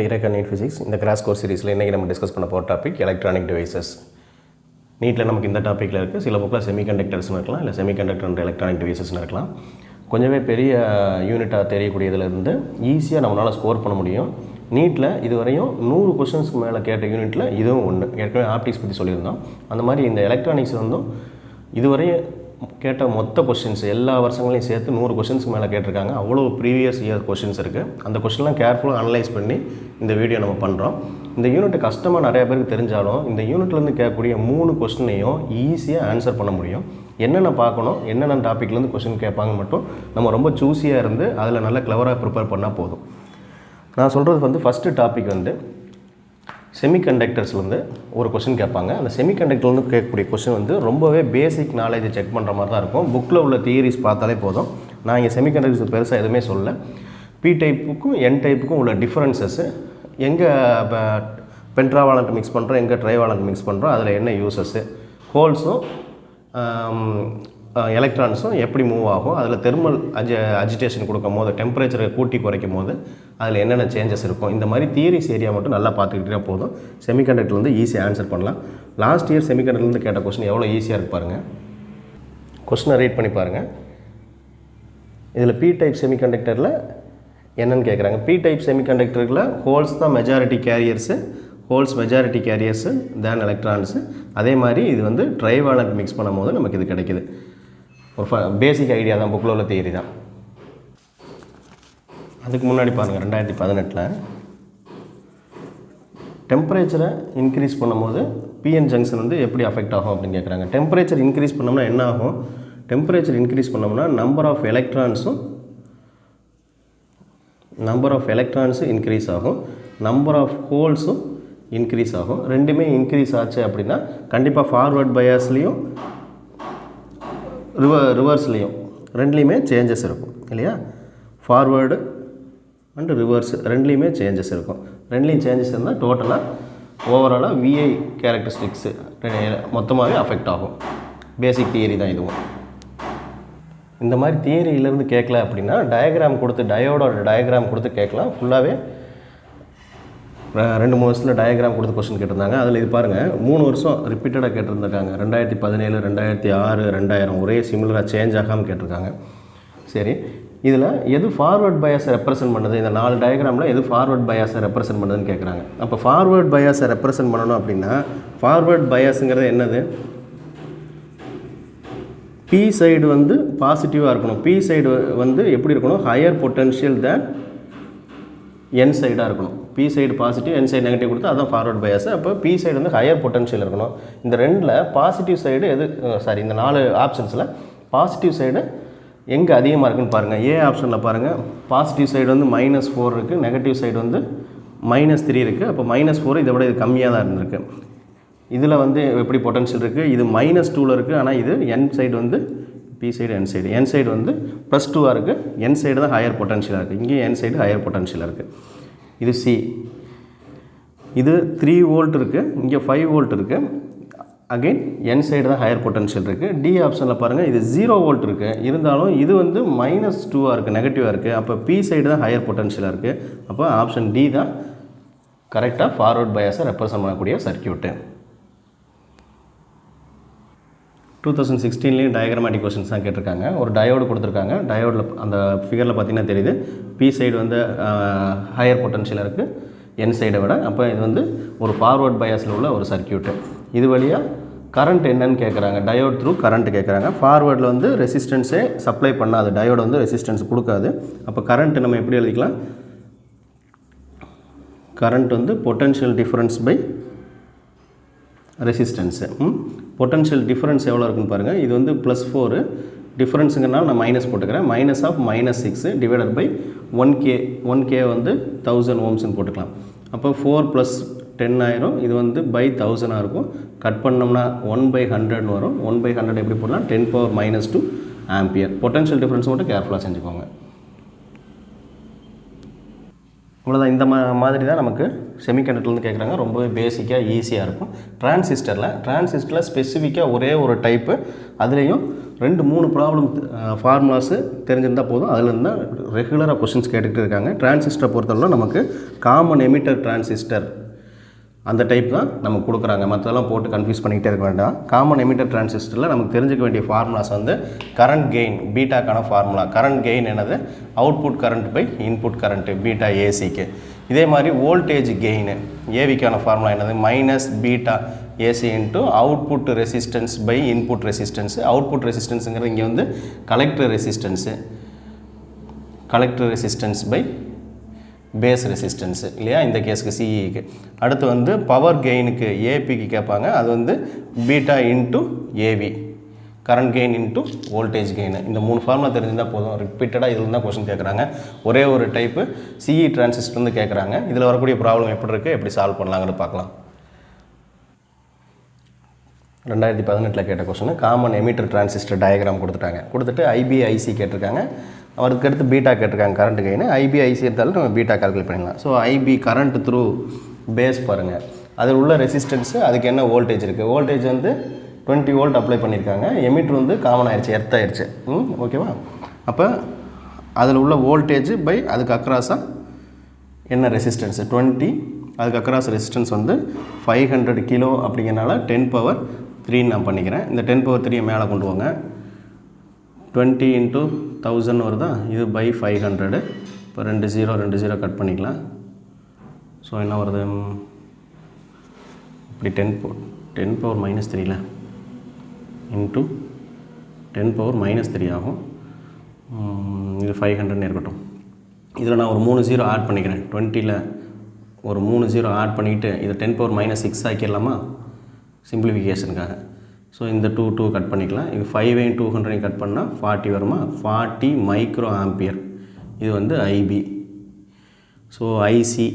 to Iranian Physics. In the crash course series, we will discuss the topic electronic devices. நீட்டில் நமக்கு இந்த டாப்பிக்கில் இருக்குது. சில புக்கில் செமிகண்டக்டர்ஸ்னு இருக்கலாம், இல்லை செமிகண்டக்டர் அண்ட் எலக்ட்ரானிக் டிவைசஸ்னு இருக்கலாம். கொஞ்சமே பெரிய யூனிட்டாக தெரியக்கூடியதுலேருந்து ஈஸியாக நம்மளால் ஸ்கோர் பண்ண முடியும். நீட்டில் இதுவரையும் 100 கொஷின்ஸ்க்கு மேலே கேட்ட யூனிட்டில் இதுவும் ஒன்று. ஏற்கனவே ஆப்டிக்ஸ் பற்றி சொல்லியிருந்தோம். அந்த மாதிரி இந்த எலக்ட்ரானிக்ஸ் வந்தும் இதுவரையும் கேட்ட மொத்த கொஷின்ஸ் எல்லா வருஷங்களையும் சேர்த்து 100 கொஷின்ஸ்க்கு மேலே கேட்டிருக்காங்க. அவ்வளோ ப்ரீவியஸ் இயர் கொஷின்ஸ் இருக்குது. அந்த கொஷின்லாம் கேர்ஃபுல்லாக அனலைஸ் பண்ணி இந்த வீடியோ நம்ம பண்ணுறோம். இந்த யூனிட் கஷ்டமாக நிறைய பேருக்கு தெரிஞ்சாலும் இந்த யூனிட்லேருந்து கேட்கக்கூடிய 3 கொஷினையும் ஈஸியாக ஆன்சர் பண்ண முடியும். என்னென்ன பார்க்கணும், என்னென்ன டாப்பிக்லேருந்து கொஷின் கேட்பாங்க மட்டும் நம்ம ரொம்ப சூஸியாக இருந்து அதில் நல்லா கிளவராக ப்ரிப்பேர் பண்ணால் போதும். நான் சொல்கிறது ஃபஸ்ட்டு டாபிக் செமிகண்டக்டர்ஸ்லேருந்து ஒரு கொஷின் கேட்பாங்க. அந்த செமிகண்டக்டர்லேருந்து கேட்கக்கூடிய கொஷின் ரொம்பவே பேசிக் நாலேஜை செக் பண்ணுற மாதிரி தான் இருக்கும். புக்கில் உள்ள தியரிஸ் பார்த்தாலே போதும். நான் இங்கே செமிகண்டக்டர்ஸ் பெருசாக எதுவுமே சொல்லலை. பி டைப்புக்கும் என் டைப்புக்கும் உள்ள டிஃப்ரென்சஸ்ஸு, எங்கே பென்ட்ராவாலண்ட் மிக்ஸ் பண்ணுறோம், எங்கே ட்ரைவாலண்ட் மிக்ஸ் பண்ணுறோம், அதில் என்ன யூசஸ்ஸு, ஹோல்ஸும் எலக்ட்ரான்ஸும் எப்படி மூவ் ஆகும், அதில் தெர்மல் அஜிடேஷன் கொடுக்கும் போது, டெம்பரேச்சரை கூட்டி குறைக்கும் போது அதில் என்னென்ன சேஞ்சஸ் இருக்கும், இந்த மாதிரி தியரிஸ் ஏரியா மட்டும் நல்லா பார்த்துக்கிட்டே போதும். செமிகண்டக்டர்லேருந்து ஈஸியாக ஆன்சர் பண்ணலாம். லாஸ்ட் இயர் செமிகண்டக்டர்லேருந்து கேட்ட கொஸ்டின் எவ்வளோ ஈஸியாக இருக்கு பாருங்கள். கொஸ்டினை ரீட் பண்ணி பாருங்கள். இதில் பி டைப் செமிகண்டக்டரில் என்னென்னு கேட்குறாங்க. பி டைப் செமிகண்டக்டரில் ஹோல்ஸ் தான் majority carriers, holes majority carriers than electrons. அதே மாதிரி இது ட்ரைவாலண்ட் மிக்ஸ் பண்ணும் போது நமக்கு இது கிடைக்கிது. ஒரு பேசிக் ஐடியா தான், புக்கில் உள்ள தியரி தான். அதுக்கு முன்னாடி பாருங்கள், 2018 டெம்பரேச்சரை இன்க்ரீஸ் பண்ணும்போது பிஎன் ஜங்ஷன் எப்படி அஃபெக்ட் ஆகும் அப்படின்னு கேட்குறாங்க. டெம்பரேச்சர் இன்க்ரீஸ் பண்ணோம்னா என்ன ஆகும்? டெம்பரேச்சர் இன்க்ரீஸ் பண்ணோம்னா நம்பர் ஆஃப் எலக்ட்ரான்ஸும் இன்க்ரீஸ் ஆகும், நம்பர் ஆஃப் ஹோல்ஸும் இன்க்ரீஸ் ஆகும். ரெண்டுமே இன்க்ரீஸ் ஆச்சு அப்படின்னா கண்டிப்பாக ஃபார்வர்ட் பயாஸ்லேயும் ரிவர்ஸ்லேயும் ரெண்டுலேயுமே சேஞ்சஸ் இருக்கும் இல்லையா? ஃபார்வேர்டு அண்டு ரிவர்ஸ் ரெண்டுலேயுமே சேஞ்சஸ் இருக்கும். ரெண்டுலேயும் சேஞ்சஸ் இருந்தால் டோட்டலாக ஓவராலாக விஐ கேரக்டரிஸ்டிக்ஸு மொத்தமாகவே அஃபெக்ட் ஆகும். பேசிக் தியரி தான் இதுவும். இந்த மாதிரி தியரியிலேருந்து கேட்கல அப்படின்னா டயக்ராம் கொடுத்து, டயோடோட டயக்ராம் கொடுத்து கேட்கலாம். ஃபுல்லாகவே 2-3 வருஷத்தில் டயக்ராம் கொடுத்து கொஸ்டின் கேட்டிருந்தாங்க. அதில் இது பாருங்கள், 3 வருஷம் ரிப்பீட்டடாக கேட்டிருந்துருக்காங்க. 2017, 2006, 2000 ஒரே சிமிலராக சேஞ்ச் ஆகாமல் கேட்டிருக்காங்க. சரி, இதில் எது ஃபார்வர்ட் பயாஸை ரெப்ரசென்ட் பண்ணுது, இந்த 4 டயக்ராமில் எது ஃபார்வர்ட் பயாஸை ரெப்ரசென்ட் பண்ணுதுன்னு கேட்குறாங்க. அப்போ ஃபார்வர்ட் பயாஸை ரெப்ரசென்ட் பண்ணணும் அப்படின்னா ஃபார்வர்ட் பயாஸுங்கிறது என்னது? பி சைடு பாசிட்டிவாக இருக்கணும். பி சைடு எப்படி இருக்கணும்? ஹையர் பொட்டன்ஷியல் தேன் என் சைடாக இருக்கணும். பி சைடு பாசிட்டிவ், என் சைடு நெகட்டிவ் கொடுத்தா அதுதான் ஃபார்வர்ட் பயாஸ். அப்போ பி சைடு ஹையர் பொட்டன்ஷியல் இருக்கணும். இந்த 2ல் பாசிட்டிவ் சைடு எது, இந்த 4 ஆப்ஷன்ஸில் பாசிட்டிவ் சைடு எங்கே அதிகமாக இருக்குன்னு பாருங்கள். ஏ ஆப்ஷனில் பாருங்கள், பாசிட்டிவ் சைடு -4 இருக்குது, நெகட்டிவ் சைடு -3 இருக்குது. அப்போ -4 இதை விட இது கம்மியாக தான் இருந்திருக்கு. இதில் எப்படி பொட்டன்ஷியல் இருக்குது? இது -2ல் இருக்குது. ஆனால் இது என் சைடு பி சைடு, என் சைடு +2 இருக்குது. என் சைடு தான் ஹையர் பொட்டன்ஷியலாக இருக்குது. இங்கே என் சைடு ஹையர் பொட்டன்ஷியலாக இருக்குது. இது சி, இது 3 வோல்ட் இருக்குது, இங்கே 5 வோல்ட் இருக்குது. அகெயின் என் சைடு தான் ஹையர் பொட்டன்ஷியல் இருக்குது. டி ஆப்ஷனில் பாருங்கள், இது 0 வோல்ட் இருக்குது. இருந்தாலும் இது -2ஆக இருக்குது, நெகட்டிவாக இருக்குது. அப்போ பி சைடு தான் ஹையர் பொட்டன்ஷியலாக இருக்குது. அப்போ ஆப்ஷன் டி தான் கரெக்டாக ஃபார்வர்ட் பயாஸை ரெப்ரசென்ட் பண்ணக்கூடிய சர்க்யூட்டு. 2016 டயக்ராமேட்டிக் கொஸ்டின்ஸ் தான் கேட்டிருக்காங்க. ஒரு டயோடு கொடுத்துருக்காங்க. டயோடில் அந்த ஃபிகரில் பார்த்தீங்கன்னா தெரியுது, பி சைடு ஹையர் பொட்டன்ஷியலாக இருக்குது என் சைடை விட. அப்போ இது ஒரு ஃபார்வர்ட் பயாஸில் உள்ள ஒரு சர்க்யூட்டு. இது வழியாக கரண்ட் என்னன்னு கேட்குறாங்க. டயோட் த்ரூ கரண்ட் கேட்குறாங்க. ஃபார்வர்டில் ரெசிஸ்டன்ஸே சப்ளை பண்ணாது, டயோடு ரெசிஸ்டன்ஸ் கொடுக்காது. அப்போ கரண்ட் நம்ம எப்படி எழுதிக்கலாம்? Current potential difference by resistance. Potential difference எவ்வளோ இருக்குன்னு பாருங்கள். இது +4, டிஃபரன்ஸுங்கிறனால நான் மைனஸ் போட்டுக்கிறேன். -6 டிவைடட் பை 1K 1000 ஓம்ஸ்ன்னு போட்டுக்கலாம். அப்போ 4 + 10 ஆயிரும். இது பை 1000 இருக்கும். கட் பண்ணோம்னா 1/100 வரும். 1/100 எப்படி போடலாம்? 10⁻−2 ஆம்பியர். பொட்டன்ஷியல் டிஃபரன்ஸ் மட்டும் கேர்ஃபுல்லாக செஞ்சுக்கோங்க. இவ்வளோதான். இந்த மாதிரி தான் நமக்கு செமிகண்டக்டர்லேருந்து கேட்குறாங்க. ரொம்பவே பேசிக்காக ஈஸியாக இருக்கும். டிரான்சிஸ்டரில் ஸ்பெசிஃபிக்காக ஒரே ஒரு டைப்பு, அதுலேயும் 2-3 ப்ராப்ளம் ஃபார்முலாஸு தெரிஞ்சிருந்தால் போதும். அதுலேருந்து தான் ரெகுலராக கொஷின்ஸ் கேட்டுக்கிட்டு இருக்காங்க. டிரான்சிஸ்டரை பொறுத்தவரை நமக்கு காமன் எமிட்டர் டிரான்சிஸ்டர் அந்த டைப் தான் நமக்கு கொடுக்குறாங்க. மற்றதெல்லாம் போட்டு கன்ஃபியூஸ் பண்ணிக்கிட்டே இருக்க வேண்டாம். காமன் எமிட்டர் டிரான்சிஸ்டரில் நமக்கு தெரிஞ்சுக்க வேண்டிய ஃபார்முலாஸ் வந்து கரண்ட் கெயின், பீட்டாக்கான ஃபார்முலா. கரண்ட் கெயின் என்னது? Output current by input current, beta ஏசிக்கு. இதே மாதிரி வோல்டேஜ் கெயின் ஏவிக்கான ஃபார்முலா என்னது? Minus beta AC into output resistance by input resistance. Output ரெசிஸ்டன்ஸுங்கிறது இங்கே வந்து collector resistance by base resistance இல்லையா, இந்த கேஸுக்கு சிஇக்கு. அடுத்து வந்து பவர் கெயினுக்கு ஏபிக்கு கேட்பாங்க. அது வந்து beta into AV, current gain into voltage gain. இந்த 3 ஃபார்முலா தெரிஞ்சிருந்தால் போதும். ரிப்பீட்டடாக இதில் தான் கொஸ்டின் கேட்குறாங்க. ஒரே ஒரு டைப்பு சிஇ டிரான்சிஸ்டர்லேருந்து கேட்குறாங்க. இதில் வரக்கூடிய ப்ராப்ளம் எப்படி இருக்குது, எப்படி சால்வ் பண்ணலாங்கன்னு பார்க்கலாம். 2018 கேட்ட question common emitter transistor diagram கொடுத்துட்டு ஐபிஐசி கேட்டிருக்காங்க. அவருக்கு அடுத்து பீட்டா கேட்டிருக்காங்க கரண்ட் கெயின். ஐபிஐசி எடுத்தாலும் நம்ம பீட்டா கால்குலேட் பண்ணிடலாம். So IB current through base பாருங்கள், அதில் உள்ள ரெசிஸ்டன்ஸு, அதுக்கு என்ன வோல்டேஜ் இருக்குது. வோல்டேஜ் வந்து 20 வோல்ட் அப்ளை பண்ணியிருக்காங்க. எமிட்டர் வந்து காமன் ஆயிடுச்சு, எர்த் ஆயிடுச்சு. ஓகேவா? அப்போ அதில் உள்ள வோல்டேஜ் பை அதுக்கு அக்ராஸாக என்ன ரெசிஸ்டன்ஸு 20, அதுக்கு அக்ராஸ் ரெசிஸ்டன்ஸ் வந்து 500 கிலோ அப்படிங்கிறனால 10⁻³ நான் பண்ணிக்கிறேன். இந்த 10⁻³ மேலே கொண்டு வாங்க. 20 × 1000 வருதா, இது பை 500. இப்போ 2 0 கட் பண்ணிக்கலாம். ஸோ என்ன வருது, இப்படி 10⁻³ இன்ட்டு 10⁻³ ஆகும். இது 500 இருக்கட்டும். இதில் நான் ஒரு 3 0 ஆட் பண்ணிக்கிறேன். 20ல் ஒரு 3 0 ஆட் பண்ணிவிட்டு இதை 10⁻⁶ ஆக்கிடலாமா சிம்பிளிஃபிகேஷனுக்காக. ஸோ இந்த 2 கட் பண்ணிக்கலாம். இது 5 200 கட் பண்ணால் 40 வருமா, 40 மைக்ரோ ஆம்பியர். இது வந்து ஐபி. ஸோ ஐசி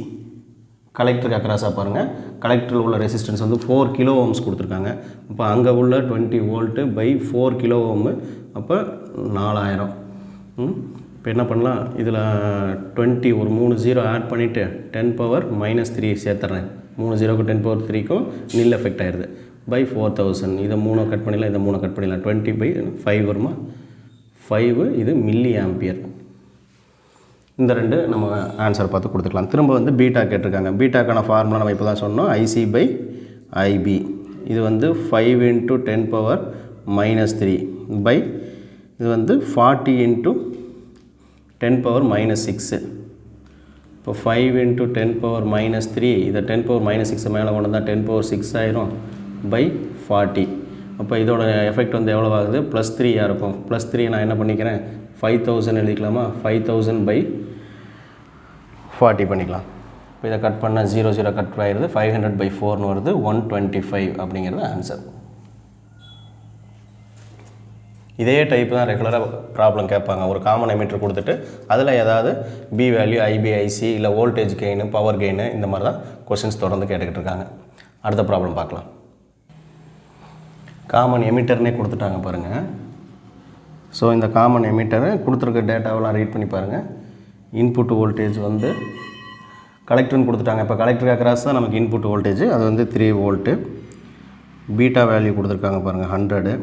கலெக்டருக்கு அக்ராஸாக பாருங்கள். கலெக்டரில் உள்ள ரெசிஸ்டன்ஸ் வந்து 4 கிலோ ஓம்ஸ் கொடுத்துருக்காங்க. அப்போ அங்கே உள்ள 20 வோல்ட்டு பை 4 கிலோ ஓமு, அப்போ 4000. இப்போ என்ன பண்ணலாம், இதில் 20 ஒரு 3 0 ஆட் பண்ணிவிட்டு 10⁻³ சேர்த்துறேன். 3 0க்கு 10⁻³ நில் எஃபெக்ட் ஆயிடுது பை 4000. இதை 3 கட் பண்ணிடலாம், இதை 3 கட் பண்ணிடலாம். 20/5 வருமா, 5 இது மில்லி ஆம்பியர். இந்த 2 நம்ம ஆன்சர் பார்த்து கொடுத்துக்கலாம். திரும்ப வந்து பீட்டா கேட்டிருக்காங்க. பீட்டாக்கான ஃபார்முலா நம்ம இப்போ தான் சொன்னோம், IC/IB. இது வந்து 5 × 10⁻³ பை இது வந்து 40 × 10⁻⁻6. இப்போ 5 × 10⁻³ இதை 10⁻⁻6 மேலே கொண்டு வந்தால் 10⁻6 ஆயிரும் பை 40. அப்போ இதோட எஃபெக்ட் வந்து எவ்வளோ ஆகுது, +3 இருக்கும். +3 நான் என்ன பண்ணிக்கிறேன், 5000 எழுதிக்கலாமா, 5000/40 பண்ணிக்கலாம். இப்போ இதை கட் பண்ணால் 0 0 கட் ஆகிடுது. 500/4 வருது, 125 அப்படிங்கிறது ஆன்சர். இதே டைப் தான் ரெகுலராக ப்ராப்ளம் கேட்பாங்க. ஒரு காமன் எமிட்டர் கொடுத்துட்டு அதில் ஏதாவது பி வேல்யூ, ஐபிஐசி, இல்லை வோல்டேஜ் கெயின், பவர் கெயின், இந்த மாதிரி தான் கொஸ்டின்ஸ் தொடர்ந்து கேட்டுக்கிட்டு இருக்காங்க. அடுத்த ப்ராப்ளம் பார்க்கலாம். காமன் எமிட்டர்னே கொடுத்துட்டாங்க பாருங்கள். ஸோ இந்த காமன் எமிட்டரை கொடுத்துருக்க டேட்டாவெல்லாம் ரீட் பண்ணி பாருங்கள். இன்புட் வோல்டேஜ் வந்து கலெக்டர்னு கொடுத்துட்டாங்க. இப்போ கலெக்டருக்கு அக்ராஸ் தான் நமக்கு இன்புட் வோல்டேஜ், அது வந்து 3 வோல்ட்டு. பீட்டா வேல்யூ கொடுத்துருக்காங்க பாருங்கள், 100.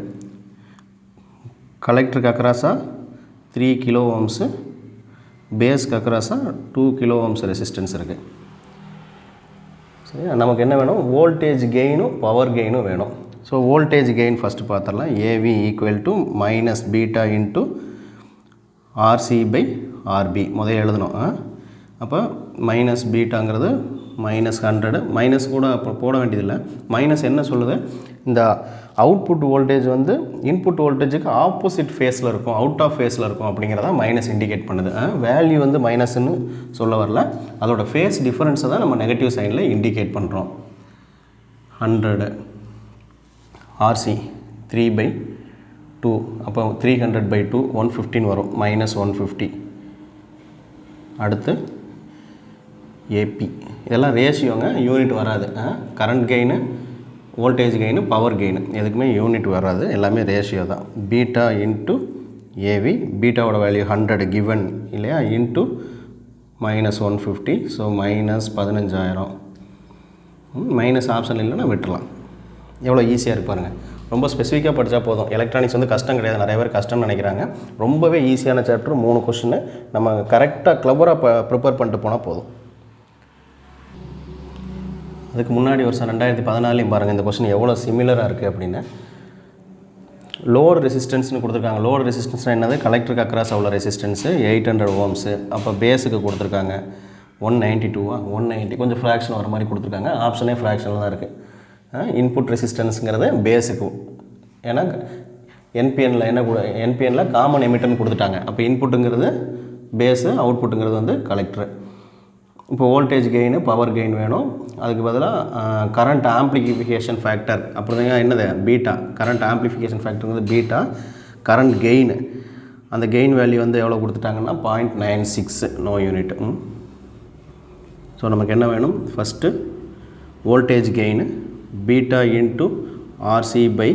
கலெக்டருக்கு அக்ராஸாக 3 கிலோ ஓம்ஸு, பேஸ்க்கு அக்ராஸாக 2 கிலோ ஓம்ஸ் ரெசிஸ்டன்ஸ் இருக்குது. சரி, நமக்கு என்ன வேணும், வோல்டேஜ் கெயினும் பவர் கெயினும் வேணும். ஸோ வோல்டேஜ் கெயின் ஃபஸ்ட்டு பார்த்துடலாம். AV = -β × RC/RB முதல்ல எழுதணும். அப்போ -βங்கிறது -100, மைனஸ் கூட அப்போ போட வேண்டியதில்லை. மைனஸ் என்ன சொல்லுது, இந்த அவுட்புட் வோல்டேஜ் வந்து இன்புட் வோல்டேஜுக்கு ஆப்போசிட் ஃபேஸில் இருக்கும், அவுட் ஆஃப் ஃபேஸில் இருக்கும் அப்படிங்கிறத மைனஸ் இண்டிகேட் பண்ணுது. வேல்யூ வந்து மைனஸ்ன்னு சொல்ல வரல, அதோட ஃபேஸ் டிஃபரன்ஸை தான் நம்ம நெகட்டிவ் சைனில் இண்டிகேட் பண்ணுறோம். 100 RC 3/2, அப்போ 300/2 115 வரும், -150. அடுத்து AP, இதெல்லாம் ரேஷியோங்க, யூனிட் வராது. Current gain, voltage gain, power gain எதுக்குமே யூனிட் வராது, எல்லாமே ரேஷியோ தான். பீட்டா × AV, பீட்டாவோட வேல்யூ 100 கிவன் இல்லையா, into minus 150. So minus 15,000. Minus option இல்லைன்னா விட்டுடலாம். எவ்வளோ ஈஸியாக இருப்பாருங்க. ரொம்ப ஸ்பெசிஃபிக்காக படித்தா போதும். எலக்ட்ரானிக்ஸ் வந்து கஷ்டம் கிடையாது, நிறைய பேர் கஷ்டம்னு நினைக்கிறாங்க. ரொம்பவே ஈஸியான சாப்டர். 3 கொஸ்டின் நம்ம கரெக்டாக க்ளவராக ப்ரிப்பேர் பண்ணிட்டு போனால் போதும். அதுக்கு முன்னாடி வருஷம் 2014 பாருங்கள் இந்த கொஸ்டின் எவ்வளோ சிமிலராக இருக்குது அப்படின்னு. லோடு ரெசிஸ்டன்ஸ்னு கொடுத்துருக்காங்க. லோடு ரெசிஸ்டன்ஸ்னால் என்னது? கலெக்டருக்கு அக்ராஸ் அவ்வளோ ரெசிஸ்டன்ஸு 800 ஓம்ஸு. அப்போ பேஸுக்கு கொடுத்துருக்காங்க 192 190, கொஞ்சம் ஃப்ராக்ஷன் வர மாதிரி கொடுத்துருக்காங்க. ஆப்ஷனே ஃப்ராக்ஷனில் தான் இருக்குது. இன்புட் ரெசிஸ்டன்ஸுங்கிறது பேஸுக்கு, ஏன்னா என்பிஎனில் என்ன என்பிஎனில் காமன் எமிட்டர்னு கொடுத்துட்டாங்க. அப்போ இன்புட்டுங்கிறது பேஸு, அவுட்புட்டுங்கிறது வந்து கலெக்டரு. இப்போ வோல்டேஜ் கெயின், பவர் கெயின் வேணும். அதுக்கு பதிலாக கரண்ட் ஆம்ப்ளிஃபிகேஷன் ஃபேக்டர் அப்படிதாங்க என்னது? பீட்டா. கரண்ட் ஆம்ப்ளிஃபிகேஷன் ஃபேக்டருங்கிறது பீட்டா. கரண்ட் கெயின், அந்த கெயின் வேல்யூ வந்து எவ்வளோ கொடுத்துட்டாங்கன்னா 0.96 நோ யூனிட். ஸோ நமக்கு என்ன வேணும்? First voltage gain beta into RC by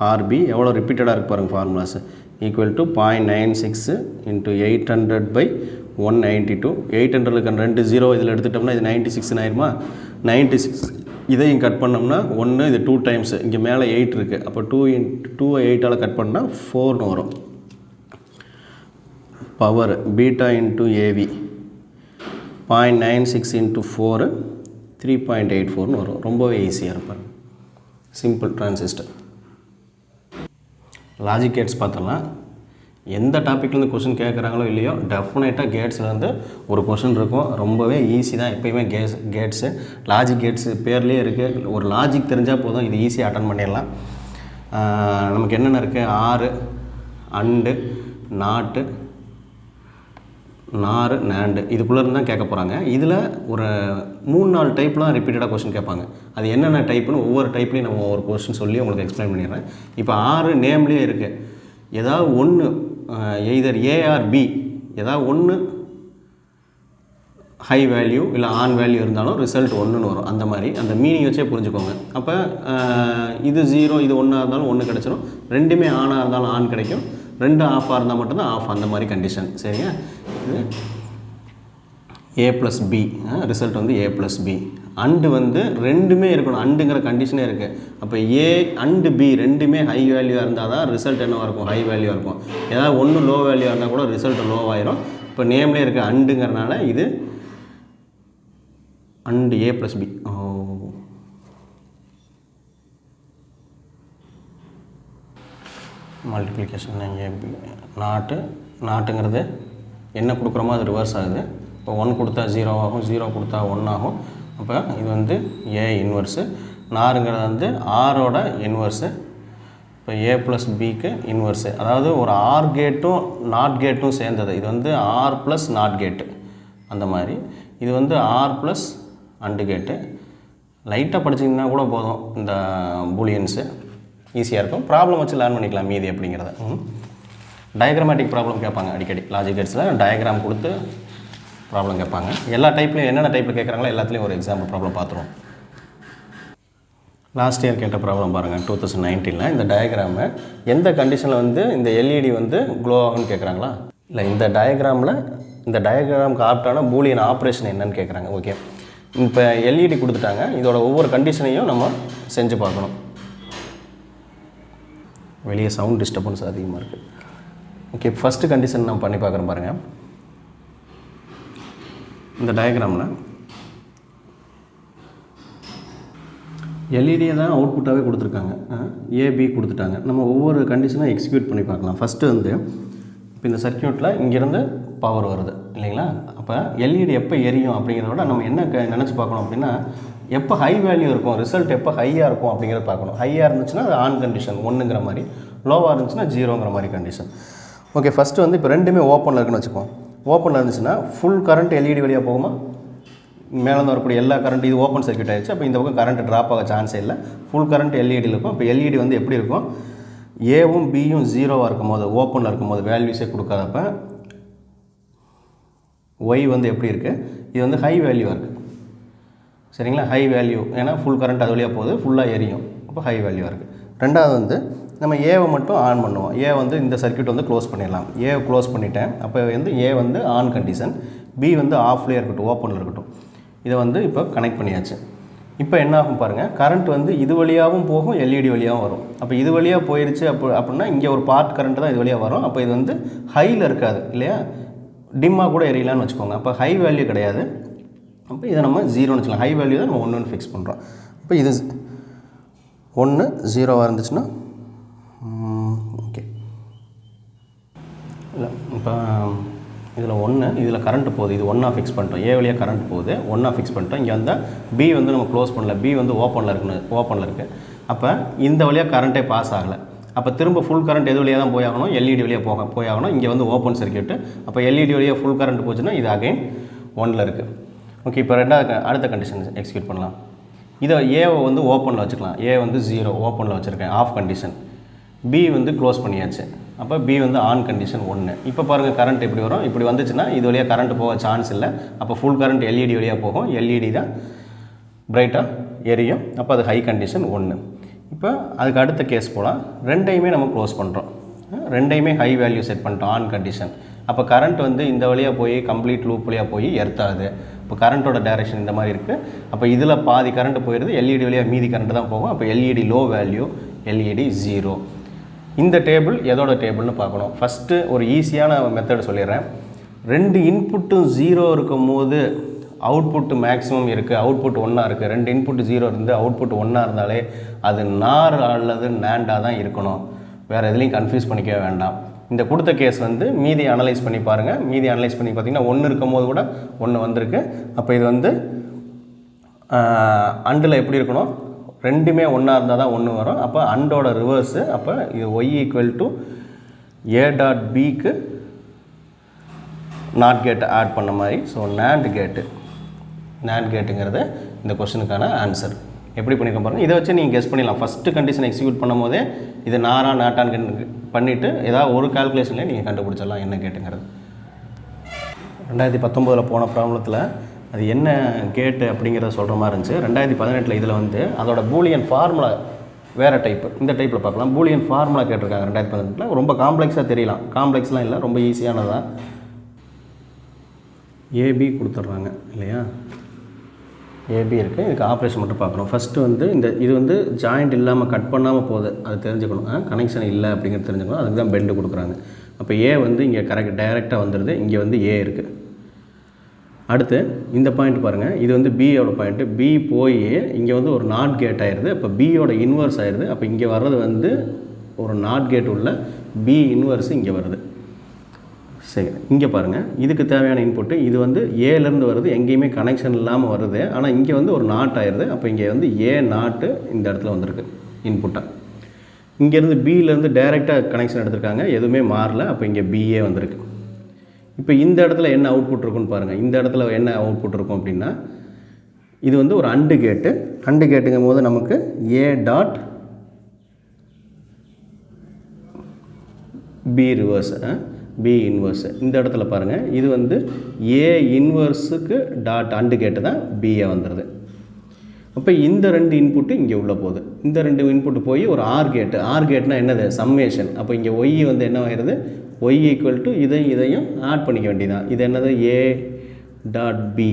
RB எவ்வளோ ரிப்பீட்டடாக இருக்கு பாருங்கள் formulas. Equal to 0.96 into 800 by 192. 800க்கு 2 0 இதில் எடுத்துட்டோம்னா இது 96 ஆயிருமா? 96 இதையும் கட் பண்ணோம்னா 1, இது 2 டைம்ஸ், இங்கே மேலே 8 இருக்குது. அப்போ 2 8ஆல் கட் பண்ணால் 4னு வரும். Power beta into AV 0.96 into 4 3.84னு வரும். ரொம்பவே ஈஸியாக இருப்பார். Simple transistor. லாஜிக் கேட்ஸ் பார்த்தோம்னா எந்த டாப்பிக்லேருந்து கொஷின் கேட்குறாங்களோ இல்லையோ டெஃபினட்டாக கேட்ஸ்லேருந்து ஒரு கொஷின் இருக்கும். ரொம்பவே ஈஸி தான் எப்போயுமே கேட்ஸு. லாஜிக் கேட்ஸு பேர்லேயே இருக்குது. ஒரு லாஜிக் தெரிஞ்சால் போதும், இது ஈஸியாக அட்டன் பண்ணிடலாம். நமக்கு என்னென்ன இருக்குது? ஆறு, அண்டு, நாட்டு, நாறு, நேண்டு, இதுக்குள்ளே இருந்து தான் கேட்க போகிறாங்க. இதில் ஒரு 3-4 டைப்லாம் ரிப்பீட்டடாக கொஸ்டின் கேட்பாங்க. அது என்னென்ன டைப்புன்னு ஒவ்வொரு டைப்லேயும் நம்ம ஒரு கொஸ்டின் சொல்லி உங்களுக்கு எக்ஸ்பிளைன் பண்ணிடுறேன். இப்போ 6 நேம்லேயே இருக்குது. ஏதாவது ஒன்று எய்தர் ஏ ஆர் பி, ஏதாவது ஒன்று ஹை வேல்யூ இல்லை ஆன் வேல்யூ இருந்தாலும் ரிசல்ட் 1ன்னு வரும். அந்த மாதிரி அந்த மீனிங் வச்சே புரிஞ்சுக்கோங்க. அப்போ இது 0, இது 1ஆக இருந்தாலும் 1 கிடச்சிடும். ரெண்டுமே ஆனாக இருந்தாலும் ஆன் கிடைக்கும். 2 ஆஃபாக இருந்தால் மட்டும்தான் ஆஃப், அந்த மாதிரி கண்டிஷன். சரிங்க. இது ஏ ப்ளஸ் பி, ரிசல்ட் வந்து ஏ ப்ளஸ் பி. அண்டு வந்து ரெண்டுமே இருக்கணும், அண்டுங்கிற கண்டிஷனே இருக்குது. அப்போ ஏ அண்டு பி ரெண்டுமே ஹை வேல்யூவாக இருந்தால் தான் ரிசல்ட் என்னவாக இருக்கும்? ஹை வேல்யூவாக இருக்கும். ஏதாவது ஒன்று லோ வேல்யூவாக இருந்தால் கூட ரிசல்ட் லோவாயிரும். இப்போ நேம்லேயே இருக்குது அண்டுங்கிறனால இது and A plus B. Multiplication AB நாட்டுங்கிறது என்ன கொடுக்குறோமோ அது ரிவர்ஸ் ஆகுது. இப்போ 1 கொடுத்தா 0 ஆகும், 0 கொடுத்தா 1 ஆகும். அப்போ இது வந்து ஏ இன்வர்ஸு. நாருங்கிறது வந்து ஆரோட இன்வர்ஸு. இப்போ ஏ ப்ளஸ் பிக்கு இன்வர்ஸு. அதாவது ஒரு ஆர் கேட்டும் நாட் கேட்டும் சேர்ந்தது. இது வந்து ஆர் ப்ளஸ் நாட் கேட்டு அந்த மாதிரி. இது வந்து ஆர் ப்ளஸ் அண்டு கேட்டு. லைட்டாக படிச்சிங்கன்னா கூட போதும் இந்த பூலியன்ஸு. ஈஸியாக இருக்கும். ப்ராப்ளம் வச்சு லேர்ன் பண்ணிக்கலாம் மீதி அப்படிங்கிறத. டயக்ராமேட்டிக் ப்ராப்ளம் கேட்பாங்க அடிக்கடி. லாஜிக் கேட்ஸில் டயக்ராம் கொடுத்து ப்ராப்ளம் கேட்பாங்க. எல்லா டைப்லையும் என்னென்ன டைப்பில் கேட்குறாங்களோ எல்லாத்துலேயும் ஒரு எக்ஸாம்பிள் ப்ராப்ளம் பார்த்துருவோம். லாஸ்ட் இயர் கேட்ட ப்ராப்ளம் பாருங்கள் 2019. இந்த டயக்ராமை எந்த கண்டிஷனில் வந்து இந்த எல்இடி வந்து க்ளோ ஆகும்னு கேட்குறாங்களா? இல்லை, இந்த டயக்ராமுக்கு ஆப்டான பூலியன் ஆப்ரேஷன் என்னன்னு கேட்குறாங்க. ஓகே, இப்போ எல்இடி கொடுத்துட்டாங்க. இதோட ஒவ்வொரு கண்டிஷனையும் நம்ம செஞ்சு பார்க்கணும். வெளியே சவுண்ட் டிஸ்டர்பன்ஸ் அதிகமாக இருக்குது. ஓகே, ஃபஸ்ட்டு கண்டிஷன் நான் பண்ணி பார்க்குறேன் பாருங்கள். இந்த டயக்ராமில் எல்இடியை தான் அவுட்புட்டாகவே கொடுத்துருக்காங்க. ஏபி கொடுத்துட்டாங்க. நம்ம ஒவ்வொரு கண்டிஷனாக எக்ஸிக்யூட் பண்ணி பார்க்கலாம். ஃபஸ்ட்டு வந்து இப்போ இந்த சர்க்யூட்டில் இங்கேருந்து பவர் வருது இல்லைங்களா? அப்போ எல்இடி எப்போ எரியும் அப்படிங்கிறத விட நம்ம என்ன நினச்சி பார்க்கணும் அப்படின்னா, எப்போ ஹை வேல்யூ இருக்கும், ரிசல்ட் எப்போ ஹையாக இருக்கும் அப்படிங்கிறத பார்க்கணும். ஹையாக இருந்துச்சுன்னா அது ஆன் கண்டிஷன் 1ங்கிற மாதிரி, லோவாக இருந்துச்சுன்னா 0ங்கிற மாதிரி கண்டிஷன். ஓகே, ஃபஸ்ட்டு வந்து இப்போ ரெண்டுமே ஓப்பனில் இருக்குன்னு வச்சுக்கோம். ஓப்பனில் இருந்துச்சுன்னா ஃபுல் கரண்ட் எல்இடி வழியாக போகுமா? மேலே வரக்கூடிய எல்லா கரண்ட், இது ஓப்பன் சர்க்யூட் ஆகிடுச்சு. அப்போ இந்த பக்கம் கரண்ட் ட்ராப் ஆக சான்ஸே இல்லை. ஃபுல் கரண்ட் எல்இடியில் இருக்கும். இப்போ எல்இடி வந்து எப்படி இருக்கும்? ஏவும் பியும் 0வாக இருக்கும் போது, ஓப்பனில் இருக்கும் போது, வேல்யூஸே கொடுக்காதப்ப ஒய் வந்து எப்படி இருக்குது? இது வந்து ஹை வேல்யூவாக இருக்குது. சரிங்களா? ஹை வேல்யூ, ஏன்னா ஃபுல் கரண்ட் அது வழியாக போகுது, ஃபுல்லாக எரியும். அப்போ ஹை வேல்யூவாக இருக்குது. ரெண்டாவது வந்து நம்ம ஏவை மட்டும் ஆன் பண்ணுவோம். ஏ வந்து இந்த சர்க்யூட் வந்து க்ளோஸ் பண்ணிடலாம். ஏவை க்ளோஸ் பண்ணிட்டேன். அப்போ வந்து ஏ வந்து ஆன் கண்டிஷன், பி வந்து ஆஃப்லேயே இருக்கட்டும், ஓப்பனில் இருக்கட்டும். இதை வந்து இப்போ கனெக்ட் பண்ணியாச்சு. இப்போ என்ன ஆகும் பாருங்கள், கரண்ட் வந்து இது வழியாகவும் போகும், எல்இடி வழியாகவும் வரும். அப்போ இது வழியாக போயிடுச்சு அப்படின்னா இங்கே ஒரு பார்ட் கரண்ட் தான் இது வழியாக வரும். அப்போ இது வந்து ஹையில் இருக்காது இல்லையா, டிம்மாக கூட எரியலான்னு வச்சுக்கோங்க. அப்போ ஹை வேல்யூ கிடையாது. அப்போ இதை நம்ம 0ன்னு வச்சுக்கலாம். ஹை வேல்யூ தான் நம்ம 1ன்னு ஃபிக்ஸ் பண்ணுறோம். இப்போ இது 1 0வாக இருந்துச்சுன்னா ஓகே இல்லை. இப்போ இதில் 1 இதில் கரண்ட் போகுது, இது 1ஆக ஃபிக்ஸ் பண்ணிட்டோம். ஏ வழியாக கரண்ட் போகுது, 1ஆக ஃபிக்ஸ் பண்ணிட்டோம். இங்கே வந்தால் பி வந்து நம்ம க்ளோஸ் பண்ணல, பி வந்து ஓப்பனில் இருக்குது. அப்போ இந்த வழியாக கரண்ட்டே பாஸ் ஆகலை. அப்போ திரும்ப ஃபுல் கரண்ட் எது வழியாக தான் போயாகணும், எல்இடி வழியாக போயாகணும். இங்கே வந்து ஓப்பன் சர்க்யூட்டு. அப்போ எல்இடி வழியாக ஃபுல் கரண்ட் போச்சுன்னா இது அகைன் 1ல் இருக்குது. ஓகே, இப்போ அடுத்த கண்டிஷன் எக்ஸிக்யூட் பண்ணலாம். இதை ஏவை வந்து ஓப்பனில் வச்சுக்கலாம். ஏ வந்து 0 ஓப்பனில் வச்சுருக்கேன், ஆஃப் கண்டிஷன். பி வந்து க்ளோஸ் பண்ணியாச்சு. அப்போ பி வந்து ஆன் கண்டிஷன் 1. இப்போ பாருங்கள் கரண்ட் எப்படி வரும், இப்படி வந்துச்சுன்னா இது வழியாக கரண்ட் போக சான்ஸ் இல்லை. அப்போ ஃபுல் கரண்ட் எல்இடி வழியாக போகும், எல்இடி தான் பிரைட்டாக எரியும். அப்போ அது ஹை கண்டிஷன் 1. இப்போ அதுக்கு அடுத்த கேஸ் போகலாம். ரெண்டையுமே நம்ம க்ளோஸ் பண்ணுறோம், ரெண்டையுமே ஹை வேல்யூ செட் பண்ணிட்டோம், ஆன் கண்டிஷன். அப்போ கரண்ட் வந்து இந்த வழியாக போய் கம்ப்ளீட் லூப் வழியாக போய் எர்த்தாகுது. இப்போ கரண்ட்டோட டைரெக்ஷன் இந்த மாதிரி இருக்குது. அப்போ இதில் பாதி கரண்ட் போயிடுது, எல்இடி வழியாக மீதி கரண்ட் தான் போகும். அப்போ எல்இடி லோ வேல்யூ, எல்இடி 0. இந்த டேபிள் எதோட டேபிள்னு பார்க்கணும். ஃபஸ்ட்டு ஒரு ஈஸியான மெத்தட் சொல்லிடுறேன். 2 இன்புட்டும் 0 இருக்கும் போது அவுட்புட்டு மேக்ஸிமம் இருக்குது, அவுட்புட் 1ஆக இருக்குது. 2 இன்புட் 0 இருந்து அவுட்புட் 1ஆக இருந்தாலே அது நார் அல்லது நேண்டாக தான் இருக்கணும். வேறு எதுலேயும் கன்ஃபியூஸ் பண்ணிக்கவே வேண்டாம். இந்த கொடுத்த கேஸ் வந்து மீதி அனலைஸ் பண்ணி பாருங்கள். மீதி அனலைஸ் பண்ணி பார்த்தீங்கன்னா 1 இருக்கும் போது கூட 1 வந்திருக்கு. அப்போ இது வந்து அண்டில் எப்படி இருக்கணும், ரெண்டுமே 1ஆக இருந்தால் தான் 1 வரும். அப்போ அண்டோட ரிவர்ஸு. அப்போ இது y = a.bக்கு நாட் கேட்டை ஆட் பண்ண மாதிரி. ஸோ NAND கேட்டுங்கிறது இந்த கொஸ்டினுக்கான ஆன்சர். எப்படி பண்ணியிருக்க பாருங்கள். இதை வச்சு நீங்கள் கெஸ் பண்ணிடலாம். ஃபஸ்ட்டு கண்டிஷன் எக்ஸிக்யூட் பண்ணும் போதே இது நாரா நாட்டான்னு பண்ணிவிட்டு ஏதாவது ஒரு கால்குலேஷன்லேயே நீங்கள் கண்டுபிடிச்சிடலாம் என்ன கேட்டுங்கிறது. 2019 போன ப்ராப்ளத்தில் அது என்ன கேட்டு அப்படிங்கிறத சொல்கிற மாதிரி இருந்துச்சு. 2018 இதில் வந்து அதோட பூலியன் ஃபார்முலா வேறு டைப்பு, இந்த டைப்பில் பார்க்கலாம். பூலியன் ஃபார்முலா கேட்டிருக்காங்க 2018. ரொம்ப காம்ப்ளெக்ஸாக தெரியலாம், காம்ப்ளெக்ஸ்லாம் இல்லை, ரொம்ப ஈஸியானதான். ஏபி கொடுத்துட்றாங்க இல்லையா, ஏபி இருக்குது. இதுக்கு ஆப்ரேஷன் மட்டும் பார்க்கணும். ஃபஸ்ட்டு வந்து இது வந்து ஜாயிண்ட் இல்லாமல் கட் பண்ணாமல் போகுது, அது தெரிஞ்சுக்கணும். கனெக்ஷன் இல்லை அப்படிங்கிறது தெரிஞ்சுக்கணும். அதுக்கு தான் பெண்டு கொடுக்குறாங்க. அப்போ ஏ வந்து இங்கே டைரெக்டாக வந்துடுது, இங்கே வந்து ஏ இருக்குது. அடுத்து இந்த பாயிண்ட் பாருங்கள், இது வந்து பியோட பாயிண்ட்டு. பி போய் இங்கே வந்து ஒரு நாட் கேட் ஆயிடுது. அப்போ பியோட இன்வர்ஸ் ஆயிடுது. அப்போ இங்கே வர்றது வந்து ஒரு நாட் கேட் உள்ள பி இன்வர்ஸ் இங்கே வருது. சரி, இங்கே பாருங்கள், இதுக்கு தேவையான இன்புட்டு இது வந்து ஏலேருந்து வருது, எங்கேயுமே கனெக்ஷன் இல்லாமல் வருது. ஆனால் இங்கே வந்து ஒரு நாட் ஆயிடுது. அப்போ இங்கே வந்து ஏ நாட்டு இந்த இடத்துல வந்திருக்கு இன்புட்டாக. இங்கேருந்து பியிலேருந்து டைரெக்டாக கனெக்ஷன் எடுத்திருக்காங்க, எதுவுமே மாறல. அப்போ இங்கே பிஏ வந்திருக்கு. இப்போ இந்த இடத்துல என்ன அவுட்புட் இருக்குன்னு பாருங்கள். இந்த இடத்துல என்ன அவுட்புட் இருக்கும் அப்படின்னா, இது வந்து ஒரு அண்டு கேட்டுங்கும் போது நமக்கு A dot B reverse, B inverse. இந்த இடத்துல பாருங்கள், இது வந்து ஏ இன்வர்ஸுக்கு டாட் அண்டு கேட்டு தான் பிஏ வந்துடுது. அப்போ இந்த 2 இன்புட்டு இங்கே உள்ளே போகுது. இந்த 2 இன்புட்டு போய் ஒரு ஆர் கேட்னா என்னது, சம்மேஷன். அப்போ இங்கே ஒய் வந்து என்ன ஆகிடுது, y = இதையும் ஆட் பண்ணிக்க வேண்டியதான். இது என்னது, A dot B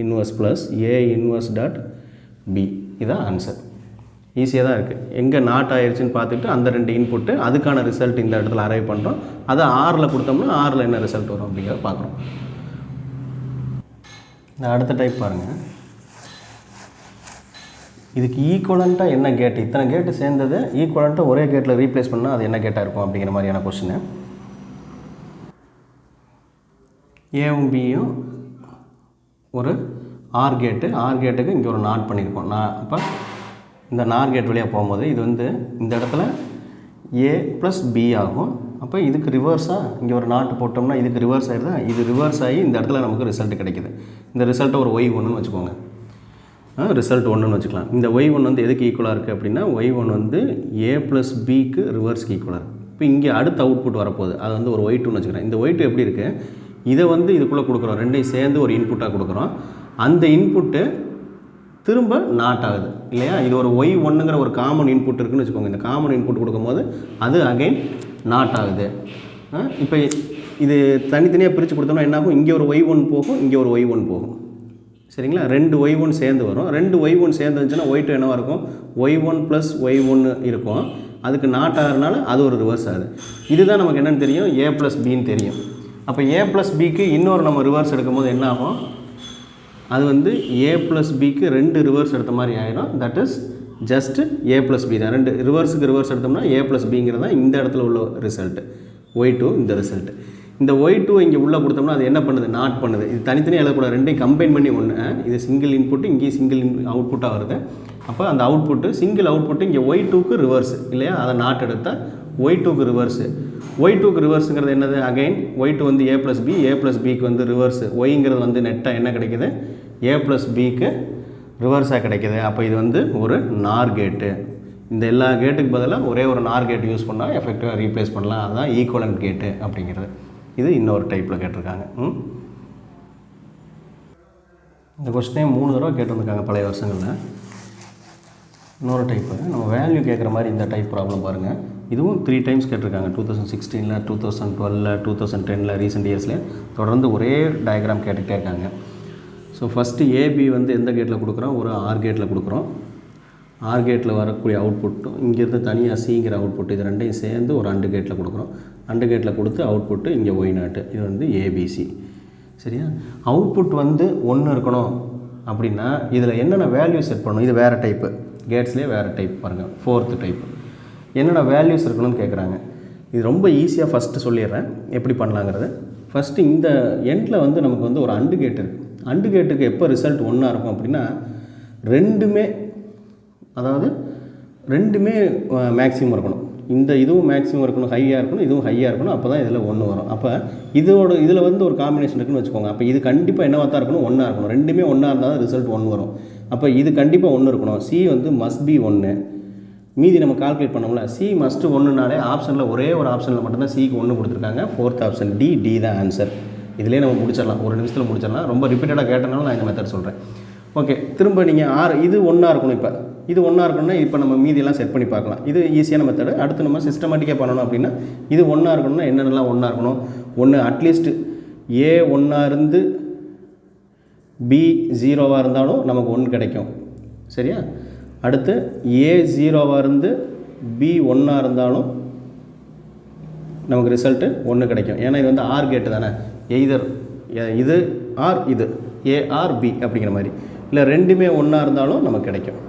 inverse plus A inverse dot B. இதுதான் ஆன்சர். ஈஸியாக தான் இருக்குது. எங்கே நாட் ஆயிடுச்சுன்னு பார்த்துட்டு அந்த 2 இன்புட்டு அதுக்கான ரிசல்ட் இந்த இடத்துல அரைவ் பண்ணுறோம். அதை ஆரில் கொடுத்தோம்னா ஆரில் என்ன ரிசல்ட் வரும் அப்படிங்கிறத பார்க்குறோம். இந்த அடுத்த டைப் பாருங்கள். இதுக்கு ஈக்குவலண்ட்டாக என்ன கேட்டு, இத்தனை கேட்டு சேர்ந்தது ஈக்குவலண்ட்டாக ஒரே கேட்டில் ரீப்ளேஸ் பண்ணால் அது என்ன கேட்டாக இருக்கும் அப்படிங்கிற மாதிரியான கொஸ்டின். ஏவும் பியும் ஒரு ஆர் கேட்டுக்கு இங்கே ஒரு நாட் பண்ணியிருக்கோம். அப்போ இந்த நார் கேட் வழியாக போகும்போது இது வந்து இந்த இடத்துல ஏ ப்ளஸ் பி ஆகும். அப்போ இதுக்கு ரிவர்ஸாக இங்கே ஒரு நாட்டு போட்டோம்னா இதுக்கு ரிவர்ஸ் ஆகிடுதா, இது ரிவர்ஸ் ஆகி இந்த இடத்துல நமக்கு ரிசல்ட் கிடைக்குது. இந்த ரிசல்ட்டை ஒரு y1ன்னு வச்சுக்கோங்க, ரிசல்ட் 1ன்னு வச்சுக்கலாம். இந்த y1 வந்து எதுக்கு ஈக்குவலாக இருக்குது அப்படின்னா, y1 வந்து ஏ ப்ளஸ் பிக்கு ரிவர்ஸ்க்கு ஈக்குவலாக இருக்குது. இப்போ இங்கே அடுத்த அவுட்புட் வரப்போகுது, அது வந்து ஒரு y2ன்னு வச்சுக்கிறேன். இந்த y2 எப்படி இருக்குது, இதை வந்து இதுக்குள்ளே கொடுக்குறோம், ரெண்டையும் சேர்ந்து ஒரு இன்புட்டாக கொடுக்குறோம். அந்த இன்புட்டு திரும்ப நாட் ஆகுது இல்லையா? இது ஒரு y1ங்கிற ஒரு காமன் இன்புட் இருக்குன்னு வச்சுக்கோங்க. இந்த காமன் இன்புட் கொடுக்கும்போது அது அகைன் நாட் ஆகுது. இப்போ இது தனித்தனியாக பிரித்து கொடுத்தோம்னா என்ன ஆகும்? இங்கே ஒரு y1 போகும், இங்கே ஒரு y1 போகும். சரிங்களா? 2 y1 சேர்ந்து வரும். 2 y1 சேர்ந்து வந்துச்சுன்னா y2 என்னவாக இருக்கும்? y1 + y1 இருக்கும். அதுக்கு நாட் ஆகிறதுனால அது ஒரு ரிவர்ஸ் ஆகுது. இதுதான் நமக்கு என்னென்னு தெரியும்? a + bன்னு தெரியும். அப்போ a + bக்கு இன்னொரு நம்ம ரிவர்ஸ் எடுக்கும்போது என்ன ஆகும்? அது வந்து a + bக்கு 2 ரிவர்ஸ் எடுத்த மாதிரி ஆயிடும். That is just a + b தான். 2 ரிவர்ஸுக்கு ரிவர்ஸ் எடுத்தோம்னா a + bங்கிறது தான் இந்த இடத்துல உள்ள ரிசல்ட்டு. y2 இந்த ரிசல்ட்டு. இந்த y2 இங்கே உள்ளே கொடுத்தோம்னா அது என்ன பண்ணுது? நாட் பண்ணுது. இது தனித்தனியாக எழுதக்கூடாது, ரெண்டையும் கம்பைன் பண்ணி ஒன்று. இது சிங்கிள் இன்புட்டு, இங்கேயும் சிங்கிள் அவுட்புட்டாக வருது. அப்போ அந்த அவுட்புட்டு சிங்கிள் அவுட்புட்டு இங்கே y2க்கு ரிவர்ஸ் இல்லையா? அதை நாட் எடுத்தால் y2க்கு ரிவர்ஸு. y2க்கு ரிவர்ஸுங்கிறது என்னது? அகைன் y2 வந்து a + b, a + bக்கு வந்து ரிவர்ஸு. yங்கிறது வந்து நெட்டாக என்ன கிடைக்கிது? a + bக்கு ரிவர்ஸாக கிடைக்கிது. அப்போ இது வந்து ஒரு நார் கேட்டு. இந்த எல்லா கேட்டுக்கு பதிலாக ஒரே ஒரு நார் கேட் யூஸ் பண்ணால் எஃபெக்டிவாக ரீப்ளேஸ் பண்ணலாம். அதுதான் ஈக்குவலன்ட் கேட்டு அப்படிங்கிறது. இது இன்னொரு டைப்பில் கேட்டிருக்காங்க. இந்த கொஸ்டினே 3 தடவை கேட்டிருந்துருக்காங்க பழைய வருஷங்களில். இன்னொரு டைப்பு நம்ம வேல்யூ கேட்குற மாதிரி இந்த டைப் ப்ராப்ளம் பாருங்கள். இதுவும் 3 டைம்ஸ் கேட்டிருக்காங்க. 2016, 2012, 2010 ரீசெண்ட் இயர்ஸ்லேயே தொடர்ந்து ஒரே டயக்ராம் கேட்டுகிட்டே இருக்காங்க. ஸோ ஃபஸ்ட்டு ஏபி வந்து எந்த கேட்டில் கொடுக்குறோம்? ஒரு ஆர் கேட்டில் கொடுக்குறோம். ஆர் கேட்டில் வரக்கூடிய அவுட்புட்டும் இங்கேருந்து தனியாக சிங்கிற அவுட்புட், இது ரெண்டையும் சேர்ந்து ஒரு அண்டு கேட்டில் கொடுக்குறோம். அண்டு கேட்டில் கொடுத்து அவுட்புட்டு இங்கே y0. இது வந்து ஏபிசி. சரியா? அவுட்புட் வந்து 1 இருக்கணும் அப்படின்னா இதில் என்னென்ன வேல்யூ செட் பண்ணணும்? இது வேறு டைப்பு, கேட்ஸ்லேயே வேறு டைப் பாருங்கள். 4th டைப்பு என்னென்ன வேல்யூஸ் இருக்கணும்னு கேட்குறாங்க. இது ரொம்ப ஈஸியாக ஃபஸ்ட்டு சொல்லிடுறேன் எப்படி பண்ணலாங்கிறது. ஃபஸ்ட்டு இந்த எண்டில் வந்து நமக்கு வந்து ஒரு அண்டு கேட் இருக்குது. அண்டு கேட்டுக்கு எப்போ ரிசல்ட் 1 இருக்கும் அப்படின்னா ரெண்டுமே மேக்ஸிமம் இருக்கணும். இந்த இதுவும் மேக்ஸிமம் இருக்கணும், ஹையாக இருக்கணும், இதுவும் ஹையாக இருக்கணும். அப்போ தான் இதில் 1 வரும். அப்போ இதில் வந்து ஒரு காம்பினேஷன் இருக்குன்னு வச்சுக்கோங்க. அப்போ இது கண்டிப்பாக என்னவாக தான் இருக்கணும்? 1 இருக்கணும். ரெண்டுமே 1 இருந்தால் தான் ரிசல்ட் 1 வரும். அப்போ இது கண்டிப்பாக 1 இருக்கணும். சி வந்து மஸ்ட் பி 1. மீதி நம்ம கால்குலேட் பண்ணோம்ல, சி மஸ்ட்டு 1னாலே ஆப்ஷனில் ஒரே ஒரு ஆப்ஷனில் மட்டும்தான் சிக்கு 1 கொடுத்துருக்காங்க. 4th ஆப்ஷன் டி தான் ஆன்சர். இதிலே நம்ம முடிச்சிடலாம், ஒரு நிமிஷத்தில் முடிச்சிடலாம். ரொம்ப ரிப்பீட்டடாக கேட்டனால நான் இந்த மெத்தட் சொல்கிறேன். ஓகே, திரும்ப நீங்கள் இது 1 இருக்கணும். இப்போ இது 1 இருக்கணும்னா இப்போ நம்ம மீதியெல்லாம் செட் பண்ணி பார்க்கலாம். இது ஈஸியான மெத்தடு. அடுத்து நம்ம சிஸ்டமேட்டிக்காக பண்ணணும் அப்படின்னா இது 1 இருக்கணும்னா என்னென்னலாம் 1 இருக்கணும்? 1 அட்லீஸ்ட் ஏ 1 இருந்து பி 0 இருந்தாலும் நமக்கு 1 கிடைக்கும். சரியா? அடுத்து ஏ 0 இருந்து பி 1 இருந்தாலும் நமக்கு ரிசல்ட்டு 1 கிடைக்கும். ஏன்னா இது வந்து ஆர் கேட்டு தானே. எய்தர் இது ஆர் இது, ஏ ஆர் பி அப்படிங்கிற மாதிரி. இல்லை ரெண்டுமே 1 இருந்தாலும் நமக்கு கிடைக்கும்.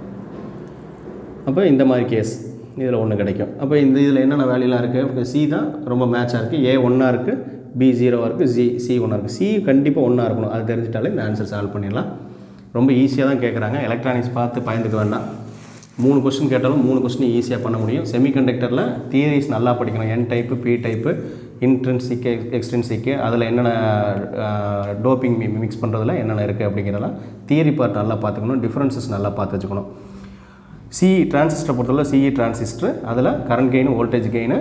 அப்போ இந்த மாதிரி கேஸ் இதில் 1 கிடைக்கும். அப்போ இந்த இதில் என்னென்ன வேல்யூலாம் இருக்குது? சி தான் ரொம்ப மேட்சாக இருக்குது. ஏ 1 இருக்குது, பி 0 இருக்குது, சி 1 இருக்குது. சி கண்டிப்பாக 1 இருக்கணும். அது தெரிஞ்சிட்டாலே இந்த ஆன்சர் சால்வ் பண்ணிடலாம். ரொம்ப ஈஸியாக தான் கேட்குறாங்க. எலக்ட்ரானிக்ஸ் பார்த்து பயந்துக்க வேண்டாம். 3 கொஸ்டின் கேட்டாலும் 3 கொஸ்டின் ஈஸியாக பண்ண முடியும். செமிகண்டக்டரில் தியரிஸ் நல்லா படிக்கணும். என் டைப்பு, பி டைப்பு, இன்ட்ரின்சிக்கு, எக்ஸ்ட்ரின்சிக்கு, அதில் என்னென்ன டோப்பிங் மிக்ஸ் பண்ணுறதுல என்னென்ன இருக்குது அப்படிங்கிறதெல்லாம் தியரி பார்ட் நல்லா பார்த்துக்கணும். டிஃப்ரென்சஸ் நல்லா பார்த்து வச்சுக்கணும். சிஇ டிரான்சிஸ்டரை பொறுத்தவரை சிஇ டிரான்சிஸ்டர், அதில் current gain, voltage gain,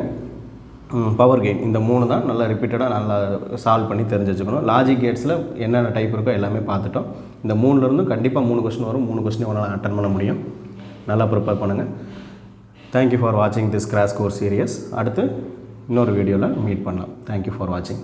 power gain, இந்த 3 தான் நல்லா ரிப்பீட்டடாக நல்லா சால்வ் பண்ணி தெரிஞ்சு வச்சுக்கணும். லாஜிக் கேட்ஸில் என்னென்ன டைப் இருக்கோ எல்லாமே பார்த்துட்டோம். இந்த 3லேருந்து கண்டிப்பாக 3 கொஸ்டின் வரும். 3 கொஸ்டின் உங்களால் அட்டன் பண்ண முடியும். நல்லா ப்ரிப்பேர் பண்ணுங்கள். தேங்க்யூ ஃபார் வாட்சிங் திஸ் கிராஷ் கோர்ஸ் சீரியஸ். அடுத்து இன்னொரு வீடியோவில் மீட் பண்ணலாம். தேங்க்யூ ஃபார் வாட்சிங்.